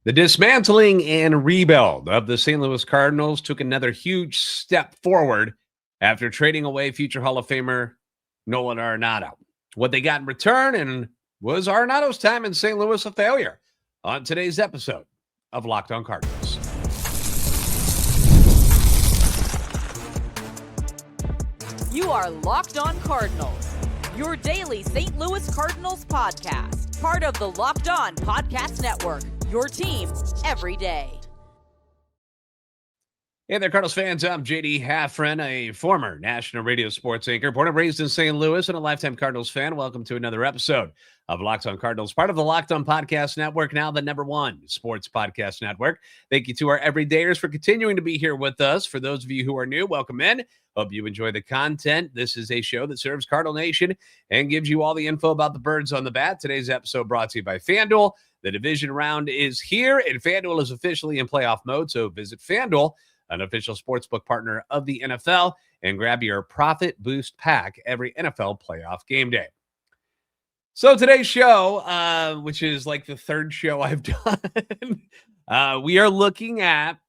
The dismantling and rebuild of the St. Louis Cardinals took another huge step forward after trading away future Hall of Famer Nolan Arenado. What they got in return, and was Arenado's time in St. Louis a failure? On today's episode of Locked On Cardinals. You are Locked On Cardinals, your daily St. Louis Cardinals podcast, part of the Locked On Podcast Network. Your team every day. Hey there, Cardinals fans. I'm JD Hafron, a former national radio sports anchor, born and raised in St. Louis, and a lifetime Cardinals fan. Welcome to another episode of Locked On Cardinals, part of the Locked On Podcast Network, now the #1 sports podcast network. Thank you to our everydayers for continuing to be here with us. For those of you who are new, welcome in. Hope you enjoy the content. This is a show that serves Cardinal Nation and gives you all the info about the birds on the bat. Today's episode brought to you by FanDuel. The division round is here, and FanDuel is officially in playoff mode, so visit FanDuel, an official sportsbook partner of the NFL, and grab your Profit Boost pack every NFL playoff game day. So today's show, which is like the third show I've done, we are looking at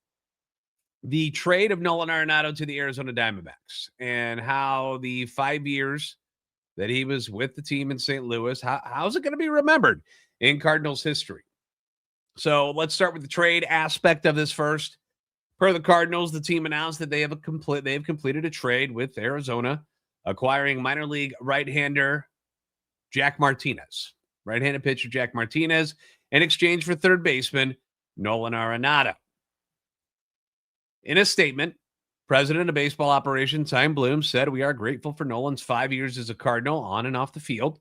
the trade of Nolan Arenado to the Arizona Diamondbacks and how the 5 years that he was with the team in St. Louis, how's it going to be remembered in Cardinals history? So let's start with the trade aspect of this first. Per the Cardinals, the team announced that they have completed a trade with Arizona, acquiring minor league right-hander Jack Martinez, right-handed pitcher Jack Martinez, in exchange for third baseman Nolan Arenado. In a statement, President of Baseball Operations Chaim Bloom said, "We are grateful for Nolan's 5 years as a Cardinal on and off the field,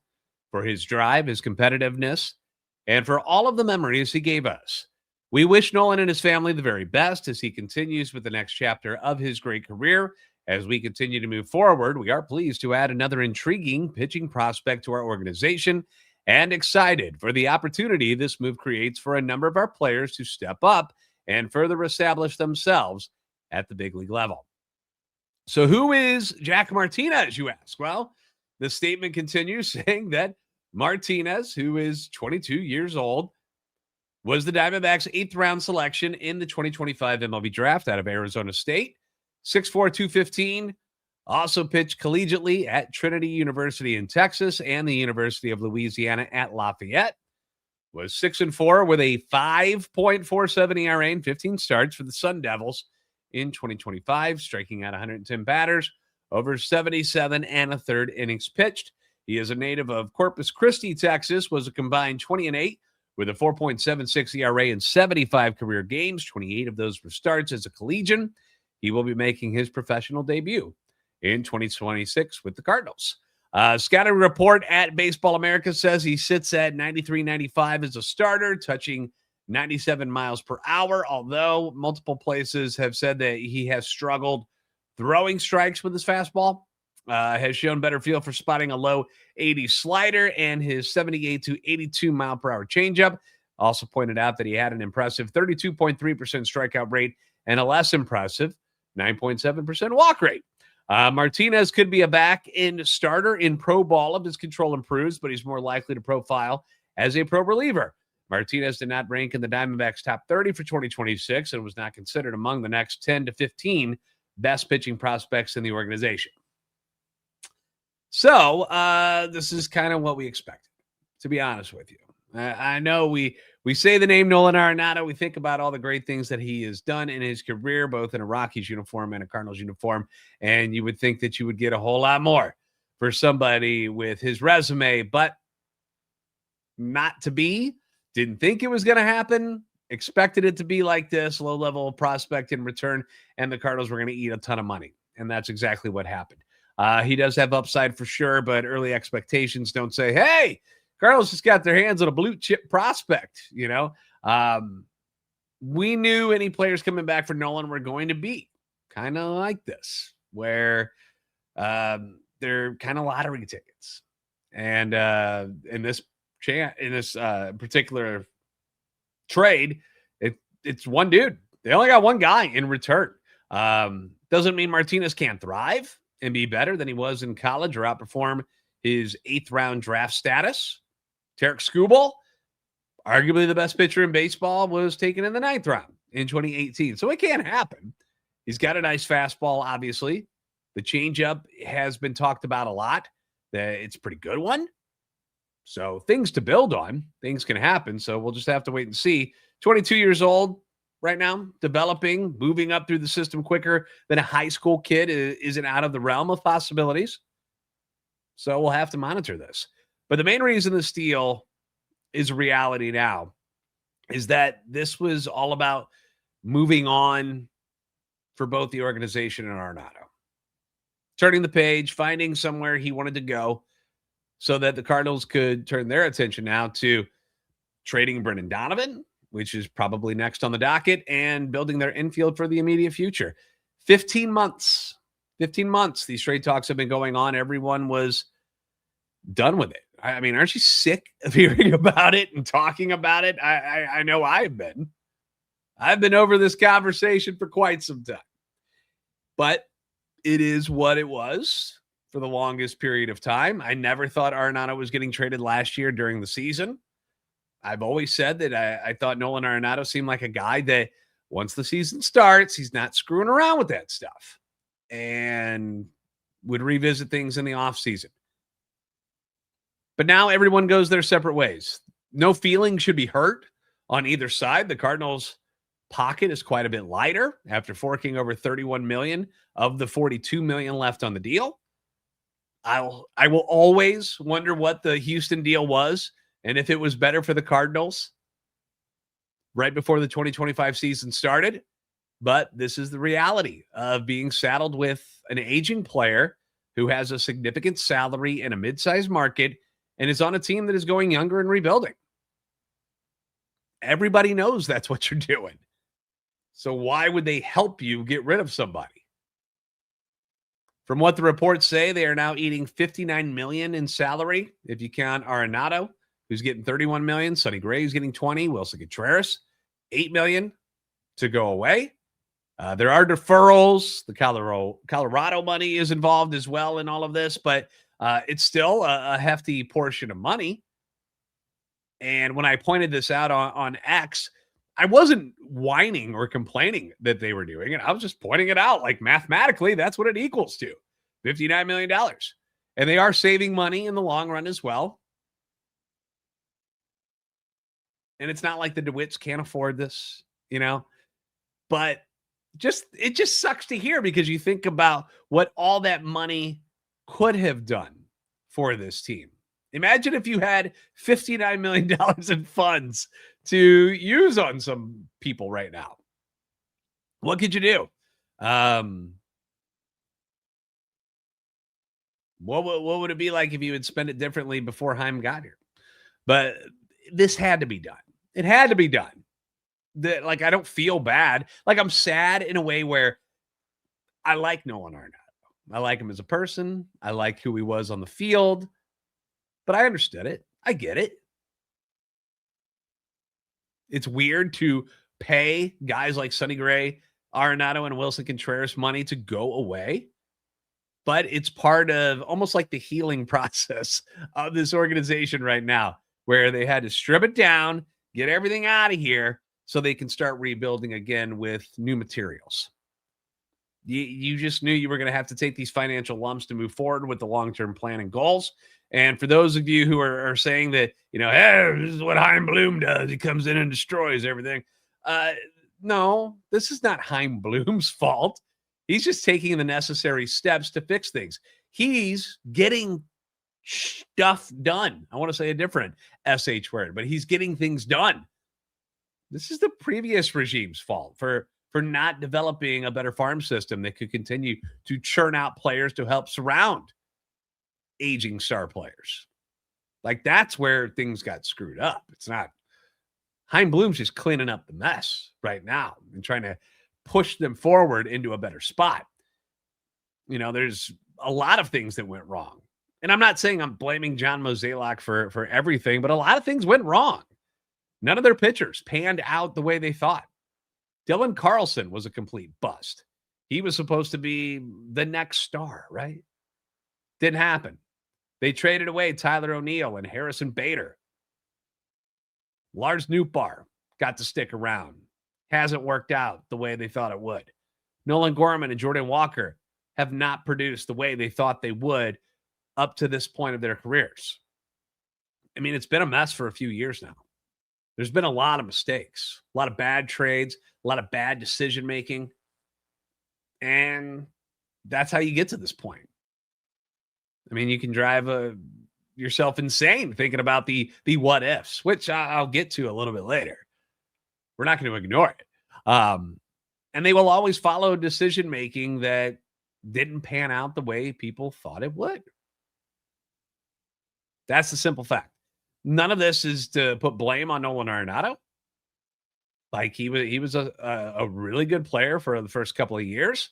for his drive, his competitiveness, and for all of the memories he gave us. We wish Nolan and his family the very best as he continues with the next chapter of his great career. As we continue to move forward, we are pleased to add another intriguing pitching prospect to our organization and excited for the opportunity this move creates for a number of our players to step up and further establish themselves at the big league level." So who is Jack Martinez, you ask? Well, the statement continues saying that Martinez, who is 22 years old, was the Diamondbacks' 8th-round selection in the 2025 MLB draft out of Arizona State. 6'4", 215, also pitched collegiately at Trinity University in Texas and the University of Louisiana at Lafayette. Was 6-4 with a 5.47 ERA in 15 starts for the Sun Devils in 2025, striking out 110 batters over 77 and a third innings pitched. He is a native of Corpus Christi, Texas, was a combined 20-8 with a 4.76 ERA in 75 career games. 28 of those were starts as a collegian. He will be making his professional debut in 2026 with the Cardinals. Scouting report at Baseball America says he sits at 93-95 as a starter, touching 97 miles per hour, although multiple places have said that he has struggled throwing strikes with his fastball. Has shown better feel for spotting a low 80 slider and his 78 to 82 mile per hour changeup. Also pointed out that he had an impressive 32.3% strikeout rate and a less impressive 9.7% walk rate. Martinez could be a back-end starter in pro ball if his control improves, but he's more likely to profile as a pro reliever. Martinez did not rank in the Diamondbacks' top 30 for 2026 and was not considered among the next 10 to 15 best pitching prospects in the organization. So this is kind of what we expected, to be honest with you. I know we say the name Nolan Arenado, we think about all the great things that he has done in his career, both in a Rockies uniform and a Cardinals uniform, and you would think that you would get a whole lot more for somebody with his resume, but not to be. Didn't think it was going to happen. Expected it to be like this, low-level prospect in return, and the Cardinals were going to eat a ton of money, and that's exactly what happened. He does have upside for sure, but early expectations don't say, hey, Cardinals just got their hands on a blue chip prospect. You know, we knew any players coming back for Nolan were going to be kind of like this, where they're kind of lottery tickets. And in this particular trade, it's one dude. They only got one guy in return. Doesn't mean Martinez can't thrive and be better than he was in college or outperform his 8th round draft status. Tarek Skubal, Arguably the best pitcher in baseball was taken in the 9th round in 2018. So it can happen. He's got a nice fastball, obviously. The changeup has been talked about a lot. It's a pretty good one. So things to build on. Things can happen. So we'll just have to wait and see. 22 years old right now, developing, moving up through the system quicker than a high school kid isn't out of the realm of possibilities. So we'll have to monitor this. But the main reason this deal is reality now is that this was all about moving on for both the organization and Arenado. Turning the page, finding somewhere he wanted to go so that the Cardinals could turn their attention now to trading Brendan Donovan, which is probably next on the docket, and building their infield for the immediate future. 15 months. 15 months. These trade talks have been going on. Everyone was done with it. I mean, aren't you sick of hearing about it and talking about it? I know I've been. I've been over this conversation for quite some time. But it is what it was for the longest period of time. I never thought Arenado was getting traded last year during the season. I've always said that I thought Nolan Arenado seemed like a guy that once the season starts, he's not screwing around with that stuff and would revisit things in the offseason. But now everyone goes their separate ways. No feeling should be hurt on either side. The Cardinals' pocket is quite a bit lighter after forking over $31 million of the $42 million left on the deal. I will always wonder what the Houston deal was and if it was better for the Cardinals right before the 2025 season started. But this is the reality of being saddled with an aging player who has a significant salary in a mid-sized market and is on a team that is going younger and rebuilding. Everybody knows that's what you're doing. So why would they help you get rid of somebody? From what the reports say, they are now eating $59 million in salary. If you count Arenado, who's getting $31 million, Sonny Gray's getting $20 million, Wilson Contreras, $8 million to go away. There are deferrals. The Colorado money is involved as well in all of this, but it's still a hefty portion of money. And when I pointed this out on X, I wasn't whining or complaining that they were doing it. I was just pointing it out. Like mathematically, that's what it equals to, $59 million. And they are saving money in the long run as well. And it's not like the DeWitts can't afford this, but it just sucks to hear because you think about what all that money could have done for this team. Imagine if you had $59 million in funds to use on some people right now. What could you do? What would it be like if you had spent it differently before Heim got here? But this had to be done. It had to be done. I don't feel bad. Like, I'm sad in a way where I like Nolan Arenado. I like him as a person. I like who he was on the field. But I understood it. I get it. It's weird to pay guys like Sonny Gray, Arenado, and Wilson Contreras money to go away. But it's part of almost like the healing process of this organization right now, where they had to strip it down, get everything out of here so they can start rebuilding again with new materials. You just knew you were going to have to take these financial lumps to move forward with the long-term plan and goals. And for those of you who are saying that, hey, this is what Chaim Bloom does. He comes in and destroys everything. No, this is not Chaim Bloom's fault. He's just taking the necessary steps to fix things. He's getting stuff done. I want to say a different SH word, but he's getting things done. This is the previous regime's fault for not developing a better farm system that could continue to churn out players to help surround aging star players. Like, that's where things got screwed up. It's not. Chaim Bloom's just cleaning up the mess right now and trying to push them forward into a better spot. There's a lot of things that went wrong. And I'm not saying I'm blaming John Mozeliak for everything, but a lot of things went wrong. None of their pitchers panned out the way they thought. Dylan Carlson was a complete bust. He was supposed to be the next star, right? Didn't happen. They traded away Tyler O'Neill and Harrison Bader. Lars Nootbaar got to stick around. Hasn't worked out the way they thought it would. Nolan Gorman and Jordan Walker have not produced the way they thought they would up to this point of their careers. I mean, it's been a mess for a few years now. There's been a lot of mistakes, a lot of bad trades, a lot of bad decision-making. And that's how you get to this point. I mean, you can drive yourself insane thinking about the what ifs, which I'll get to a little bit later. We're not going to ignore it. And they will always follow decision-making that didn't pan out the way people thought it would. That's the simple fact. None of this is to put blame on Nolan Arenado. Like he was a really good player for the first couple of years.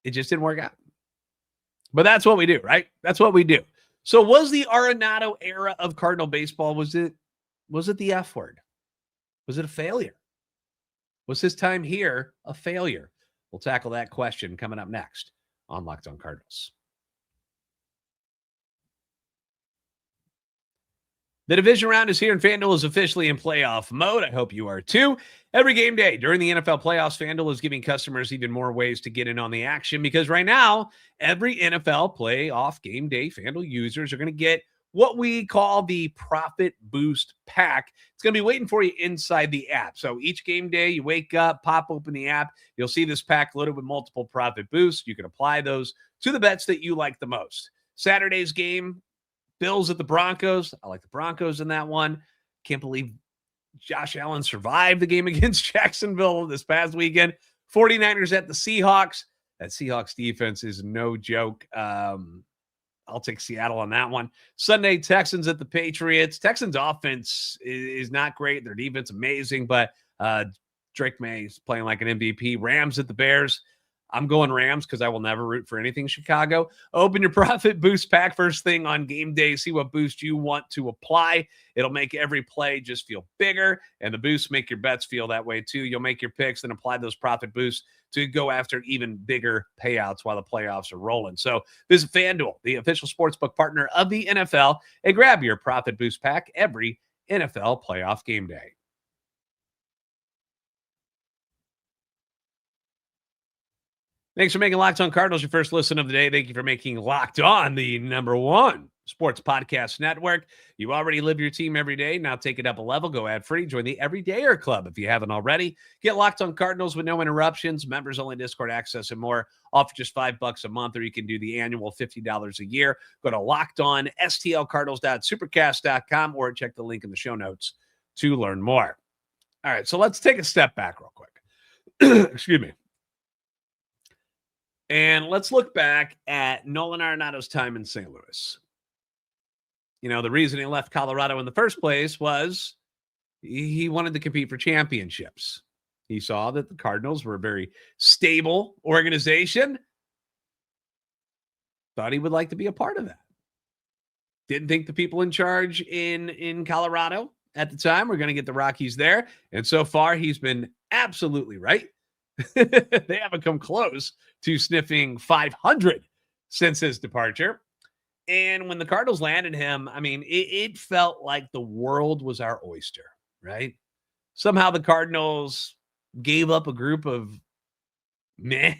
It just didn't work out. But that's what we do, right? That's what we do. So was the Arenado era of Cardinal baseball, was it the F word? Was it a failure? Was his time here a failure? We'll tackle that question coming up next on Locked On Cardinals. The division round is here, and FanDuel is officially in playoff mode. I hope you are too. Every game day during the NFL playoffs, FanDuel is giving customers even more ways to get in on the action because right now, every NFL playoff game day, FanDuel users are going to get what we call the Profit Boost Pack. It's going to be waiting for you inside the app. So each game day, you wake up, pop open the app, you'll see this pack loaded with multiple Profit Boosts. You can apply those to the bets that you like the most. Saturday's game, Bills at the Broncos. I like the Broncos in that one. Can't believe Josh Allen survived the game against Jacksonville this past weekend. 49ers at the Seahawks. That Seahawks defense is no joke. I'll take Seattle on that one. Sunday, Texans at the Patriots. Texans offense is not great. Their defense amazing, but Drake May is playing like an MVP. Rams at the Bears. I'm going Rams because I will never root for anything Chicago. Open your Profit Boost Pack first thing on game day. See what boost you want to apply. It'll make every play just feel bigger, and the boosts make your bets feel that way too. You'll make your picks and apply those Profit Boosts to go after even bigger payouts while the playoffs are rolling. So visit FanDuel, the official sportsbook partner of the NFL, and grab your Profit Boost Pack every NFL playoff game day. Thanks for making Locked On Cardinals your first listen of the day. Thank you for making Locked On the #1 sports podcast network. You already live your team every day. Now take it up a level. Go ad-free. Join the Everydayer Club if you haven't already. Get Locked On Cardinals with no interruptions, members-only Discord access, and more. All for just $5 a month, or you can do the annual $50 a year. Go to LockedOnSTLCardinals.supercast.com or check the link in the show notes to learn more. All right, so let's take a step back real quick. Excuse me. And let's look back at Nolan Arenado's time in St. Louis. You know, the reason he left Colorado in the first place was he wanted to compete for championships. He saw that the Cardinals were a very stable organization. Thought he would like to be a part of that. Didn't think the people in charge in Colorado at the time were going to get the Rockies there. And so far, he's been absolutely right. They haven't come close to sniffing 500 since his departure. And when the Cardinals landed him, I mean, it felt like the world was our oyster, right? Somehow the Cardinals gave up a group of meh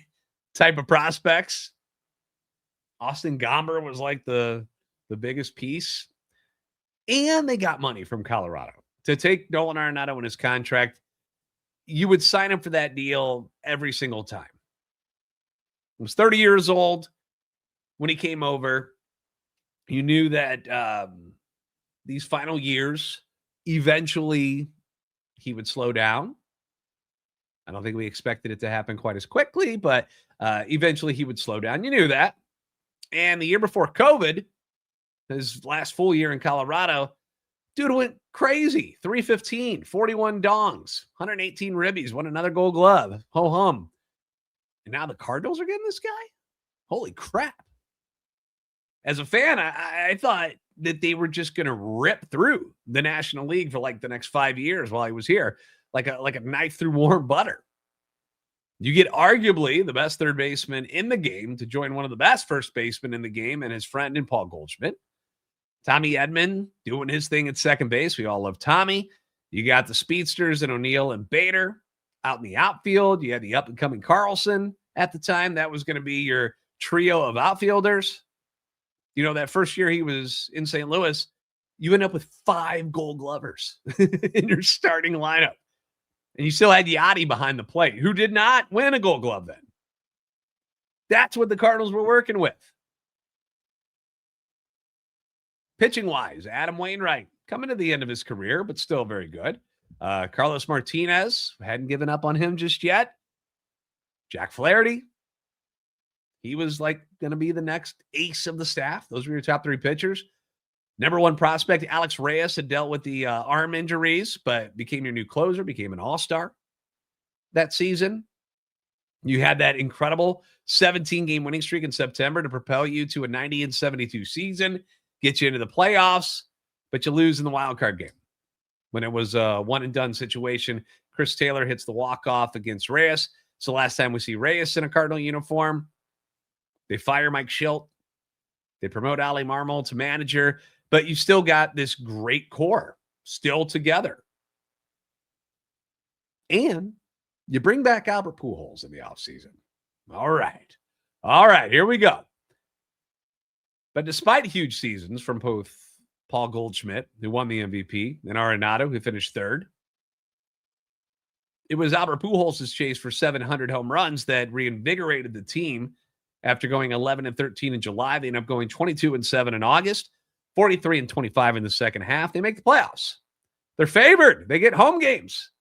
type of prospects. Austin Gomber was like the biggest piece. And they got money from Colorado to take Nolan Arenado in his contract. You would sign him for that deal every single time. He was 30 years old when he came over. You knew that these final years, eventually he would slow down. I don't think we expected it to happen quite as quickly, but eventually he would slow down. You knew that. And the year before COVID, his last full year in Colorado, dude went crazy. 315, 41 dongs, 118 ribbies, won another Gold Glove. Ho hum. And now the Cardinals are getting this guy? Holy crap. As a fan, I thought that they were just going to rip through the National League for like the next 5 years while he was here, like a knife through warm butter. You get arguably the best third baseman in the game to join one of the best first basemen in the game and his friend in Paul Goldschmidt. Tommy Edman doing his thing at second base. We all love Tommy. You got the speedsters and O'Neill and Bader out in the outfield. You had the up-and-coming Carlson at the time. That was going to be your trio of outfielders. You know, that first year he was in St. Louis, you end up with 5 Gold Glovers in your starting lineup. And you still had Yachty behind the plate, who did not win a Gold Glove then. That's what the Cardinals were working with. Pitching-wise, Adam Wainwright coming to the end of his career, but still very good. Carlos Martinez, hadn't given up on him just yet. Jack Flaherty, he was like going to be the next ace of the staff. Those were your top 3 pitchers. Number 1 prospect, Alex Reyes, had dealt with the arm injuries, but became your new closer, became an all-star that season. You had that incredible 17-game winning streak in September to propel you to a 90-72 season, get you into the playoffs, but you lose in the wild card game. When it was a one-and-done situation, Chris Taylor hits the walk-off against Reyes. It's the last time we see Reyes in a Cardinal uniform. They fire Mike Schilt. They promote Ali Marmol to manager, but you still got this great core still together. And you bring back Albert Pujols in the offseason. All right, here we go. But despite huge seasons from both Paul Goldschmidt, who won the MVP, and Arenado, who finished 3rd, it was Albert Pujols' chase for 700 home runs that reinvigorated the team. After going 11-13 in July, they end up going 22-7 in August, 43-25 in the second half. They make the playoffs. They're favored. They get home games.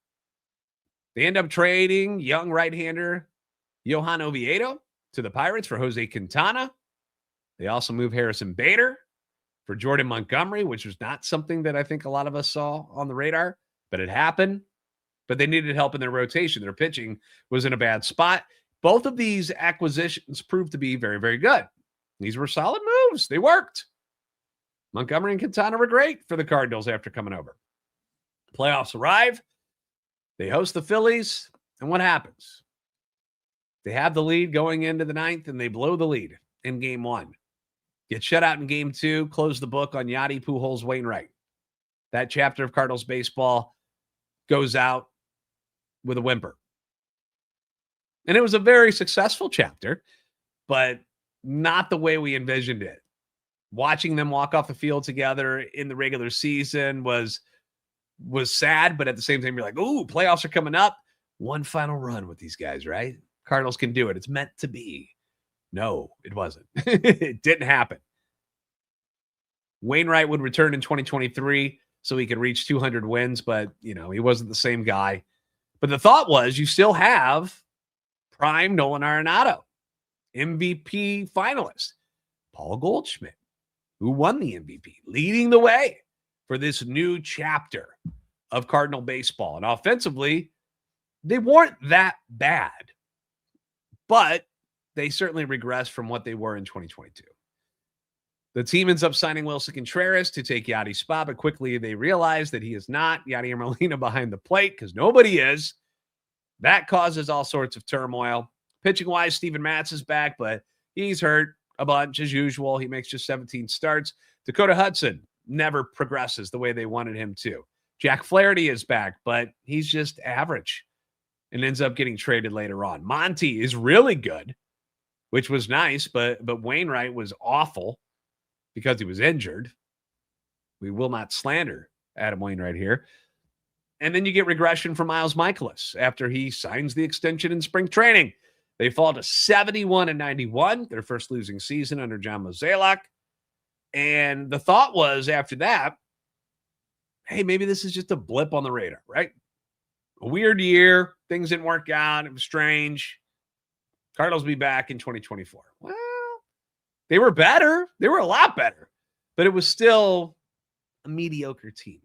They end up trading young right-hander Johan Oviedo to the Pirates for Jose Quintana. They also move Harrison Bader for Jordan Montgomery, which was not something that I think a lot of us saw on the radar, but it happened. But they needed help in their rotation. Their pitching was in a bad spot. Both of these acquisitions proved to be very, very good. These were solid moves. They worked. Montgomery and Quintana were great for the Cardinals after coming over. Playoffs arrive. They host the Phillies. And what happens? They have the lead going into the 9th, and they blow the lead in Game 1. Get shut out in Game 2. Close the book on Yachty, Pujols, Wainwright. That chapter of Cardinals baseball goes out with a whimper. And it was a very successful chapter, but not the way we envisioned it. Watching them walk off the field together in the regular season was sad, but at the same time, you're like, ooh, playoffs are coming up. One final run with these guys, right? Cardinals can do it. It's meant to be. No, it wasn't. It didn't happen. Wainwright would return in 2023 so he could reach 200 wins, but, he wasn't the same guy. But the thought was you still have prime Nolan Arenado, MVP finalist, Paul Goldschmidt, who won the MVP, leading the way for this new chapter of Cardinal baseball. And offensively, they weren't that bad, but they certainly regressed from what they were in 2022. The team ends up signing Wilson Contreras to take Yachty's spot, but quickly they realize that he is not Yadier Molina behind the plate because nobody is. That causes all sorts of turmoil. Pitching-wise, Steven Matz is back, but he's hurt a bunch as usual. He makes just 17 starts. Dakota Hudson never progresses the way they wanted him to. Jack Flaherty is back, but he's just average and ends up getting traded later on. Monty is really good, which was nice, but Wainwright was awful because he was injured. We will not slander Adam Wainwright here. And then you get regression from Miles Michaelis after he signs the extension in spring training. They fall to 71-91, their first losing season under John Mozeliak. And the thought was after that, hey, maybe this is just a blip on the radar, right? A weird year. Things didn't work out. It was strange. Cardinals will be back in 2024. Well, they were better. They were a lot better. But it was still a mediocre team.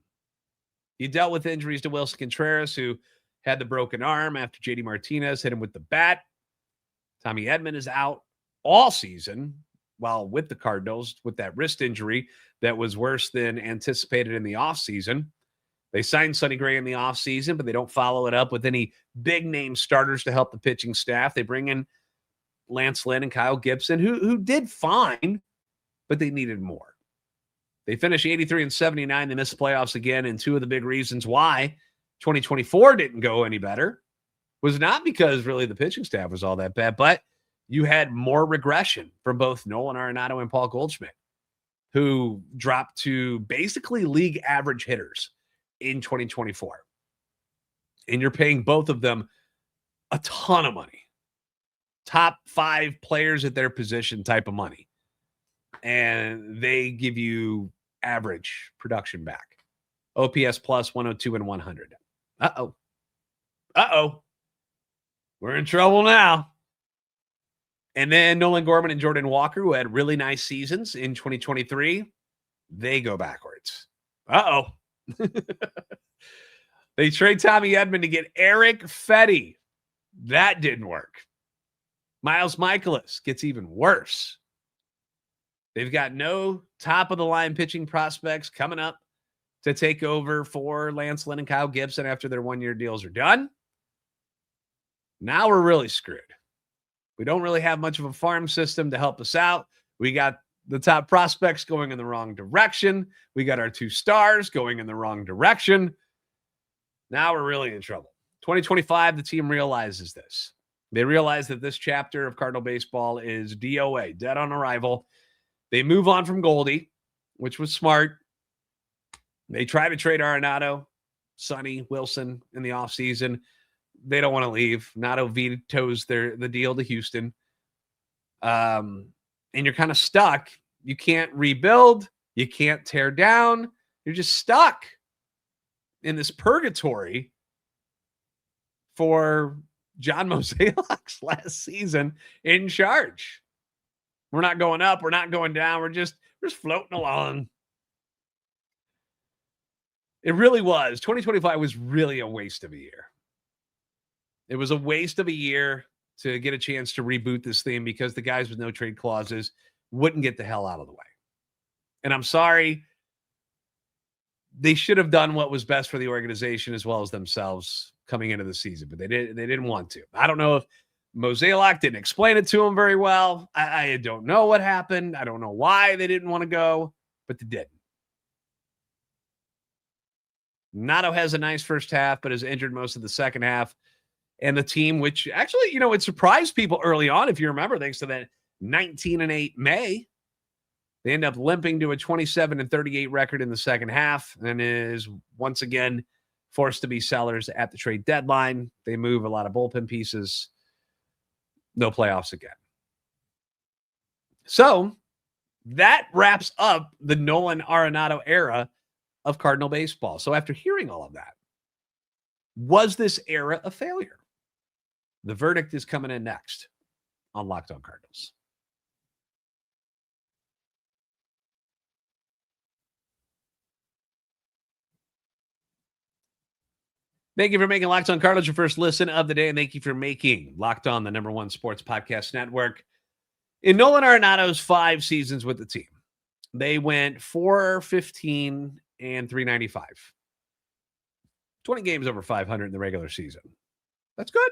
You dealt with injuries to Wilson Contreras, who had the broken arm after JD Martinez hit him with the bat. Tommy Edman is out all season while with the Cardinals with that wrist injury that was worse than anticipated in the offseason. They signed Sonny Gray in the offseason, but they don't follow it up with any big-name starters to help the pitching staff. They bring in Lance Lynn and Kyle Gibson, who did fine, but they needed more. They finished 83-79. They missed the playoffs again, and two of the big reasons why 2024 didn't go any better was not because really the pitching staff was all that bad, but you had more regression from both Nolan Arenado and Paul Goldschmidt, who dropped to basically league average hitters in 2024. And you're paying both of them a ton of money. Top 5 players at their position type of money. And they give you average production back. OPS plus 102 and 100. Uh-oh. We're in trouble now. And then Nolan Gorman and Jordan Walker, who had really nice seasons in 2023, they go backwards. Uh-oh. They trade Tommy Edman to get Eric Fetty. That didn't work. Miles Michaelis gets even worse. They've got no top-of-the-line pitching prospects coming up to take over for Lance Lynn and Kyle Gibson after their one-year deals are done. Now we're really screwed. We don't really have much of a farm system to help us out. We got the top prospects going in the wrong direction. We got our 2 stars going in the wrong direction. Now we're really in trouble. 2025, the team realizes this. They realize that this chapter of Cardinal baseball is DOA, dead on arrival. They move on from Goldie, which was smart. They try to trade Arenado, Sonny, Wilson in the offseason. They don't want to leave. Nato vetoes the deal to Houston. And you're kind of stuck. You can't rebuild. You can't tear down. You're just stuck in this purgatory for John Mozeliak's last season in charge. We're not going up. We're not going down. We're just floating along. It really was. 2025 was really a waste of a year. It was a waste of a year to get a chance to reboot this thing because the guys with no trade clauses wouldn't get the hell out of the way. And I'm sorry. They should have done what was best for the organization as well as themselves coming into the season, but they didn't want to. I don't know if Mozeliak didn't explain it to him very well. I don't know what happened. I don't know why they didn't want to go, but they didn't. Nato has a nice first half, but is injured most of the second half. And the team, which actually, it surprised people early on, if you remember, thanks to that 19-8 May. They end up limping to a 27-38 record in the second half and is once again forced to be sellers at the trade deadline. They move a lot of bullpen pieces. No playoffs again. So that wraps up the Nolan Arenado era of Cardinal baseball. So after hearing all of that, was this era a failure? The verdict is coming in next on Locked On Cardinals. Thank you for making Locked On Cardinals your first listen of the day, and thank you for making Locked On the #1 sports podcast network. In Nolan Arenado's 5 seasons with the team, they went 415 and 395. 20 games over 500 in the regular season. That's good.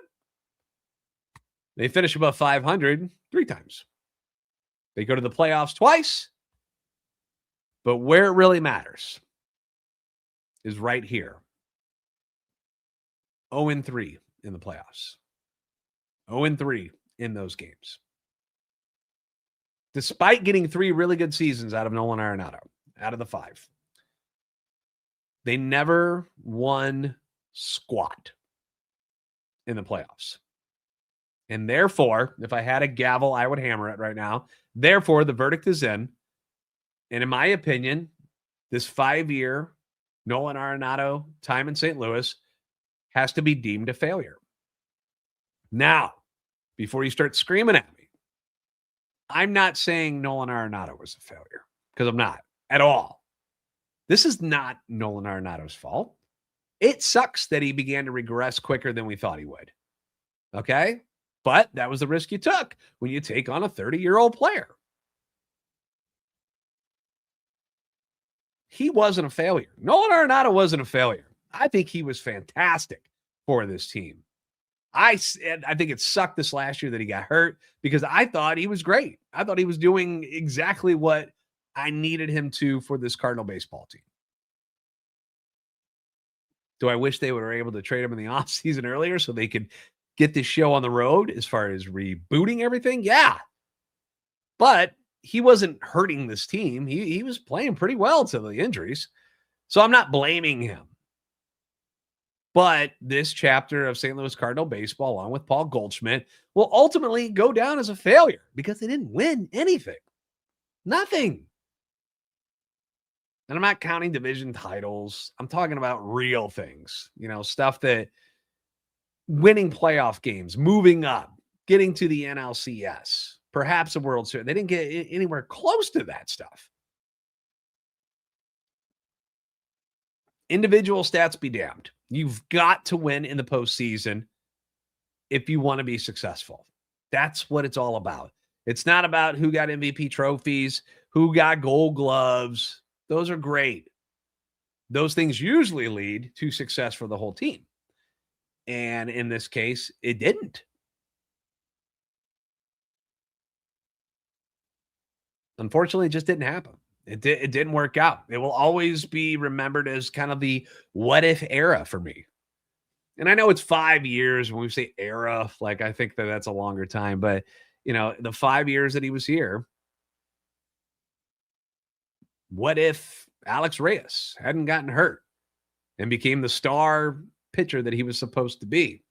They finish above 500 3 times. They go to the playoffs twice. But where it really matters is right here. 0-3 in the playoffs. 0-3 in those games. Despite getting 3 really good seasons out of Nolan Arenado, out of the 5, they never won squat in the playoffs. And therefore, if I had a gavel, I would hammer it right now. Therefore, the verdict is in. And in my opinion, this 5-year Nolan Arenado time in St. Louis has to be deemed a failure. Now, before you start screaming at me, I'm not saying Nolan Arenado was a failure, because I'm not at all. This is not Nolan Arenado's fault. It sucks that he began to regress quicker than we thought he would. Okay? But that was the risk you took when you take on a 30-year-old player. He wasn't a failure. Nolan Arenado wasn't a failure. I think he was fantastic for this team. I think it sucked this last year that he got hurt because I thought he was great. I thought he was doing exactly what I needed him to for this Cardinal baseball team. Do I wish they were able to trade him in the offseason earlier so they could get this show on the road as far as rebooting everything? Yeah. But he wasn't hurting this team. He was playing pretty well to the injuries. So I'm not blaming him. But this chapter of St. Louis Cardinal baseball, along with Paul Goldschmidt, will ultimately go down as a failure because they didn't win anything. Nothing. And I'm not counting division titles. I'm talking about real things, stuff that winning playoff games, moving up, getting to the NLCS, perhaps a World Series. They didn't get anywhere close to that stuff. Individual stats be damned. You've got to win in the postseason if you want to be successful. That's what it's all about. It's not about who got MVP trophies, who got gold gloves. Those are great. Those things usually lead to success for the whole team. And in this case, it didn't. Unfortunately, it just didn't happen. It didn't work out. It will always be remembered as kind of the what if era for me. And I know it's 5 years when we say era, like I think that's a longer time, but the 5 years that he was here, what if Alex Reyes hadn't gotten hurt and became the star pitcher that he was supposed to be?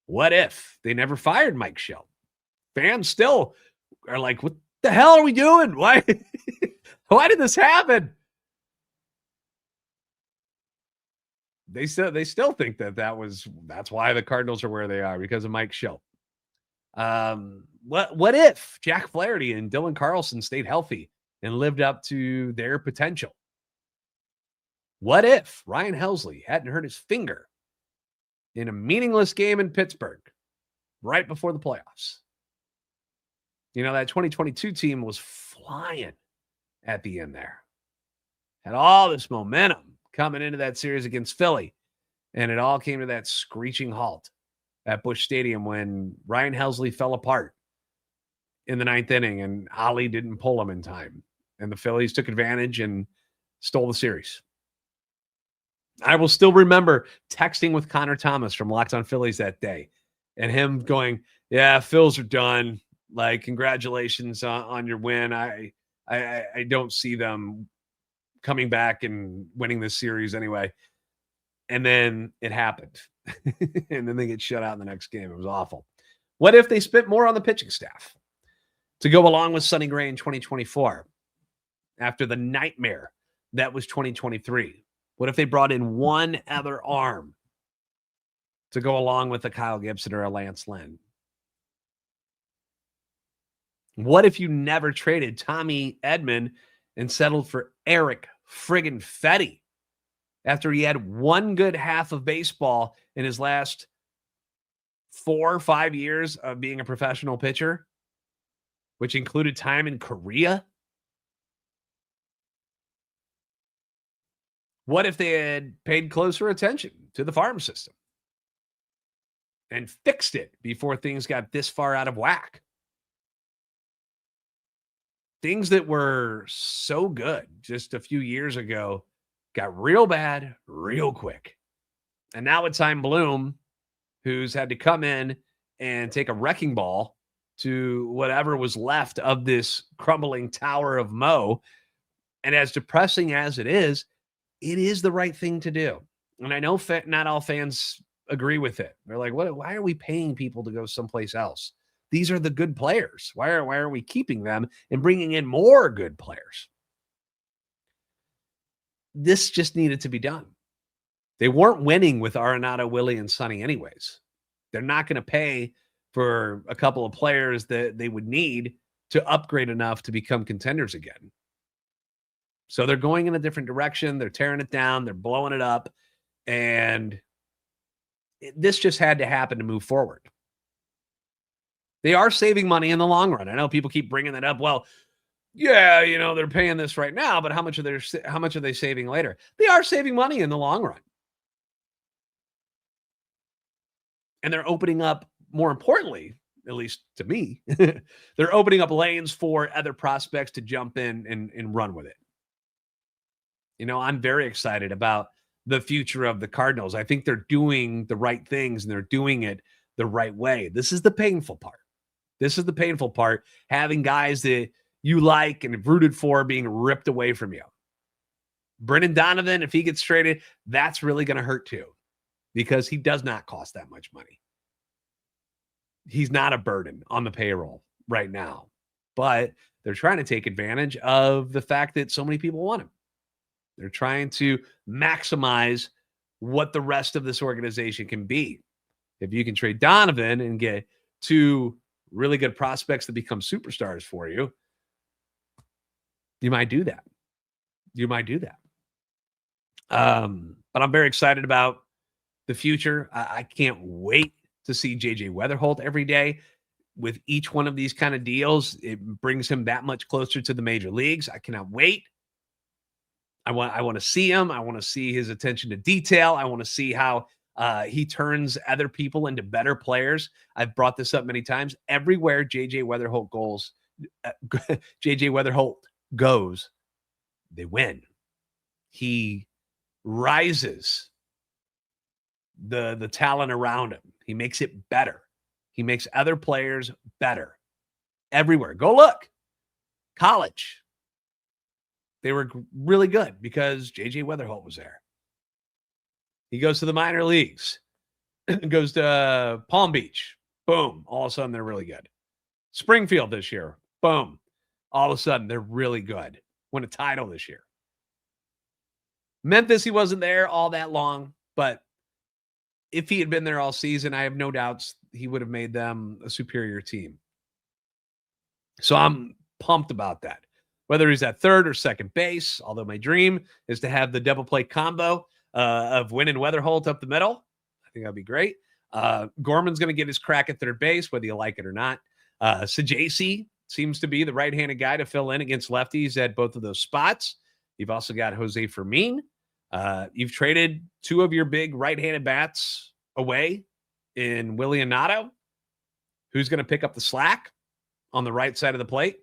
What if they never fired Mike Shelton? Fans still are like, what the hell are we doing? Why did this happen? They still think that's why the Cardinals are where they are, because of Mike Shelton. What if Jack Flaherty and Dylan Carlson stayed healthy and lived up to their potential? What if Ryan Helsley hadn't hurt his finger in a meaningless game in Pittsburgh right before the playoffs? That 2022 team was flying at the end there. Had all this momentum coming into that series against Philly, and it all came to that screeching halt at Busch Stadium when Ryan Helsley fell apart in the 9th inning and Ali didn't pull him in time. And the Phillies took advantage and stole the series. I will still remember texting with Connor Thomas from Locked On Phillies that day and him going, yeah, Phils are done. Like, congratulations on your win. I don't see them coming back and winning this series anyway. And then it happened. And then they get shut out in the next game. It was awful. What if they spent more on the pitching staff to go along with Sonny Gray in 2024 after the nightmare that was 2023? What if they brought in one other arm to go along with a Kyle Gibson or a Lance Lynn? What if you never traded Tommy Edman and settled for Eric friggin' Fetty after he had one good half of baseball in his last 4 or 5 years of being a professional pitcher, which included time in Korea? What if they had paid closer attention to the farm system and fixed it before things got this far out of whack? Things that were so good just a few years ago got real bad real quick. And now it's Chaim Bloom, who's had to come in and take a wrecking ball to whatever was left of this crumbling tower of Mo. And as depressing as it is the right thing to do. And I know not all fans agree with it. They're like, why are we paying people to go someplace else? These are the good players. Why are we keeping them and bringing in more good players? This just needed to be done. They weren't winning with Arenado, Willie, and Sonny anyways. They're not going to pay for a couple of players that they would need to upgrade enough to become contenders again. So they're going in a different direction. They're tearing it down. They're blowing it up. And this just had to happen to move forward. They are saving money in the long run. I know people keep bringing that up. Well, yeah, they're paying this right now, but how much are they saving later? They are saving money in the long run. And they're opening up, more importantly, at least to me. They're opening up lanes for other prospects to jump in and run with it. You know, I'm very excited about the future of the Cardinals. I think they're doing the right things and they're doing it the right way. This is the painful part. This is the painful part, having guys that you like and have rooted for being ripped away from you. Brendan Donovan, if he gets traded, that's really going to hurt too, because he does not cost that much money. He's not a burden on the payroll right now, but they're trying to take advantage of the fact that so many people want him. They're trying to maximize what the rest of this organization can be. If you can trade Donovan and get two really good prospects that become superstars for you, you might do that. You might do that. But I'm very excited about the future. I can't wait to see JJ Wetherholt every day. With each one of these kind of deals, it brings him that much closer to the major leagues. I cannot wait. I want to see him. I want to see his attention to detail. I want to see how he turns other people into better players. I've brought this up many times. Everywhere JJ Wetherholt goes, they win. He rises the talent around him. He makes it better. He makes other players better. Everywhere. Go look. College. They were really good because JJ Wetherholt was there. He goes to the minor leagues. Goes to Palm Beach. Boom. All of a sudden, they're really good. Springfield this year. Boom. All of a sudden, they're really good. Won a title this year. Memphis, he wasn't there all that long, but if he had been there all season, I have no doubts he would have made them a superior team. So I'm pumped about that. Whether he's at third or second base, although my dream is to have the double play combo of Winn and Wetherholt up the middle. I think that'd be great. Gorman's going to get his crack at third base, whether you like it or not. Sajacy seems to be the right-handed guy to fill in against lefties at both of those spots. You've also got Jose Fermin. You've traded two of your big right-handed bats away in Willie Arenado. Who's going to pick up the slack on the right side of the plate?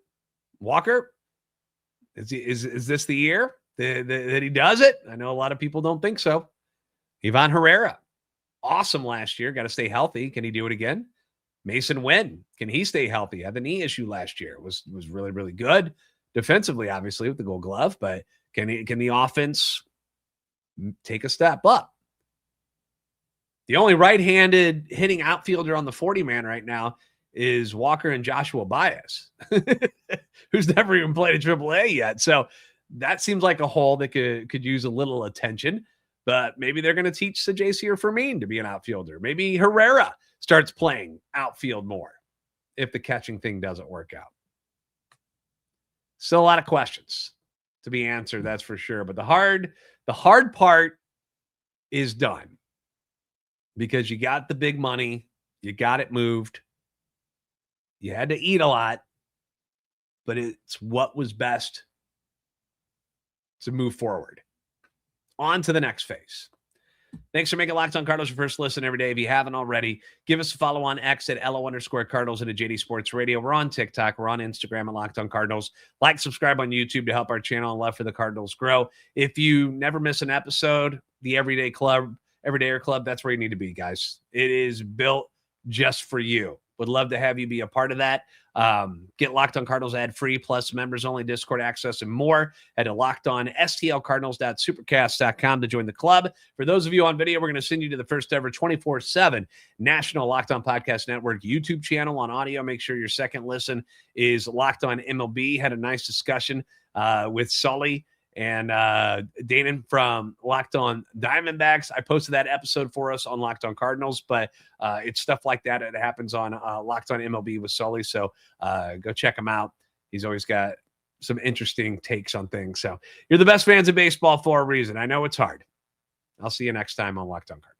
Walker. Is this the year that he does it? I know a lot of people don't think so. Ivan Herrera, awesome last year. Got to stay healthy. Can he do it again? Masyn Winn, can he stay healthy? Had the knee issue last year. Was really, really good defensively, obviously, with the Gold Glove. But can the offense take a step up? The only right-handed hitting outfielder on the 40-man right now is Walker and Joshua Baez, who's never even played a AAA yet. So that seems like a hole that could use a little attention. But maybe they're going to teach Sajacy or Fermin to be an outfielder. Maybe Herrera starts playing outfield more if the catching thing doesn't work out. Still a lot of questions to be answered, that's for sure. But the hard part is done because you got the big money, you got it moved. You had to eat a lot, but it's what was best to move forward. On to the next phase. Thanks for making Locked On Cardinals your first listen every day. If you haven't already, give us a follow on X at LO_Cardinals and at JD Sports Radio. We're on TikTok. We're on Instagram at Locked On Cardinals. Like, subscribe on YouTube to help our channel and love for the Cardinals grow. If you never miss an episode, the Everydayer Club, that's where you need to be, guys. It is built just for you. Would love to have you be a part of that. Get Locked On Cardinals ad-free, plus members-only Discord access and more. Head to LockedOnSTLCardinals.supercast.com to join the club. For those of you on video, we're going to send you to the first ever 24/7 national Locked On Podcast Network YouTube channel. On audio, make sure your second listen is Locked On MLB. Had a nice discussion with Sully and Danon from Locked On Diamondbacks. I posted that episode for us on Locked On Cardinals, but it's stuff like that. It happens on Locked On MLB with Sully. So go check him out. He's always got some interesting takes on things. So you're the best fans of baseball for a reason. I know it's hard. I'll see you next time on Locked On Cardinals.